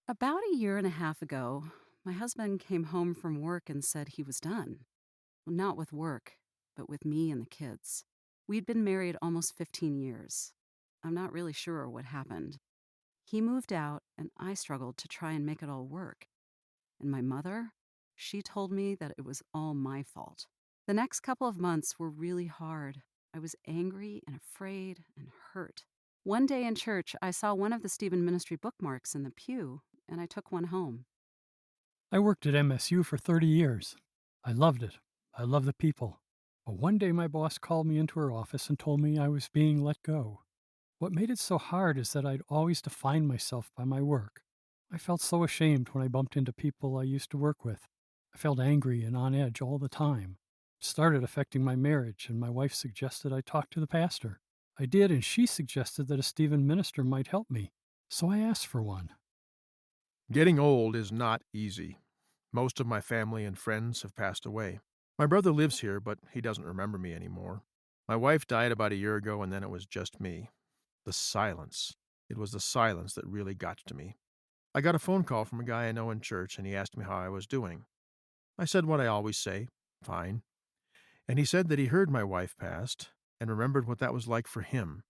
About a year and a half ago, my husband came home from work and said he was done. Well, not with work, but with me and the kids. We'd been married almost 15 years. I'm not really sure what happened. He moved out, and I struggled to try and make it all work. And my mother, she told me that it was all my fault. The next couple of months were really hard. I was angry and afraid and hurt. One day in church, I saw one of the Stephen Ministry bookmarks in the pew, and I took one home. I worked at MSU for 30 years. I loved it. I love the people. But one day my boss called me into her office and told me I was being let go. What made it so hard is that I'd always defined myself by my work. I felt so ashamed when I bumped into people I used to work with. I felt angry and on edge all the time. It started affecting my marriage, and my wife suggested I talk to the pastor. I did, and she suggested that a Stephen minister might help me. So I asked for one. Getting old is not easy. Most of my family and friends have passed away. My brother lives here, but he doesn't remember me anymore. My wife died about a year ago, and then it was just me. The silence. It was the silence that really got to me. I got a phone call from a guy I know in church, and he asked me how I was doing. I said what I always say, fine. And he said that he heard my wife passed and remembered what that was like for him.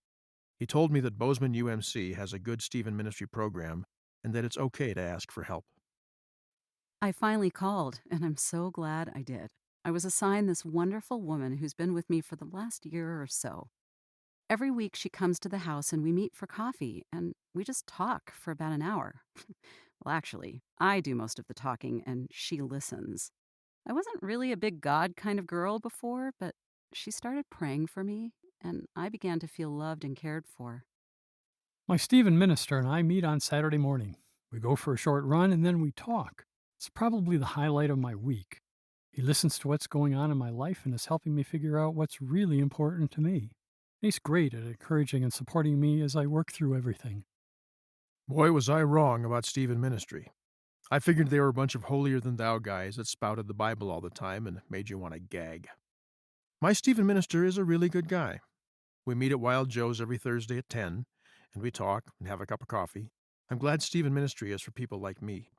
He told me that Bozeman UMC has a good Stephen ministry program and that it's okay to ask for help. I finally called, and I'm so glad I did. I was assigned this wonderful woman who's been with me for the last year or so. Every week she comes to the house and we meet for coffee, and we just talk for about an hour. Well, actually, I do most of the talking and she listens. I wasn't really a big God kind of girl before, but she started praying for me, and I began to feel loved and cared for. My Stephen minister and I meet on Saturday morning. We go for a short run and then we talk. It's probably the highlight of my week. He listens to what's going on in my life and is helping me figure out what's really important to me. He's great at encouraging and supporting me as I work through everything. Boy, was I wrong about Stephen ministry. I figured they were a bunch of holier than thou guys that spouted the Bible all the time and made you want to gag. My Stephen minister is a really good guy. We meet at Wild Joe's every Thursday at 10, and we talk and have a cup of coffee. I'm glad Stephen ministry is for people like me.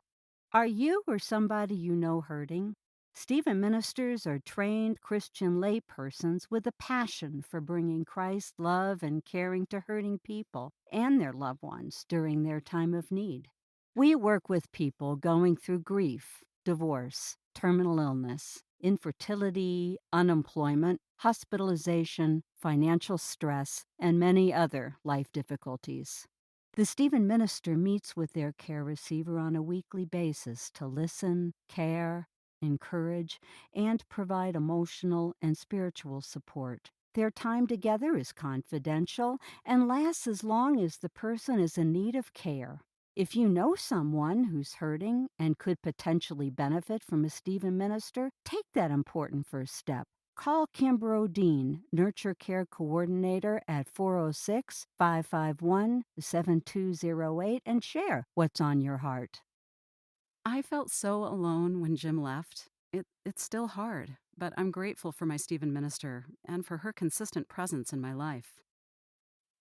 Are you or somebody you know hurting? Stephen ministers are trained Christian laypersons with a passion for bringing Christ's love and caring to hurting people and their loved ones during their time of need. We work with people going through grief, divorce, terminal illness, infertility, unemployment, hospitalization, financial stress, and many other life difficulties. The Stephen minister meets with their care receiver on a weekly basis to listen, care, encourage, and provide emotional and spiritual support. Their time together is confidential and lasts as long as the person is in need of care. If you know someone who's hurting and could potentially benefit from a Stephen minister, take that important first step. Call Kimber O'Dean, Nurture Care Coordinator at 406 551 7208 and share what's on your heart. I felt so alone when Jim left. It's still hard, but I'm grateful for my Stephen minister and for her consistent presence in my life.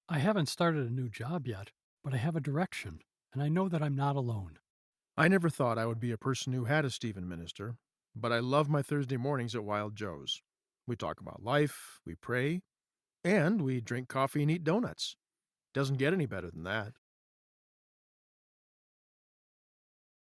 I haven't started a new job yet, but I have a direction, and I know that I'm not alone. I never thought I would be a person who had a Stephen minister, but I love my Thursday mornings at Wild Joe's. We talk about life, we pray, and we drink coffee and eat donuts. Doesn't get any better than that.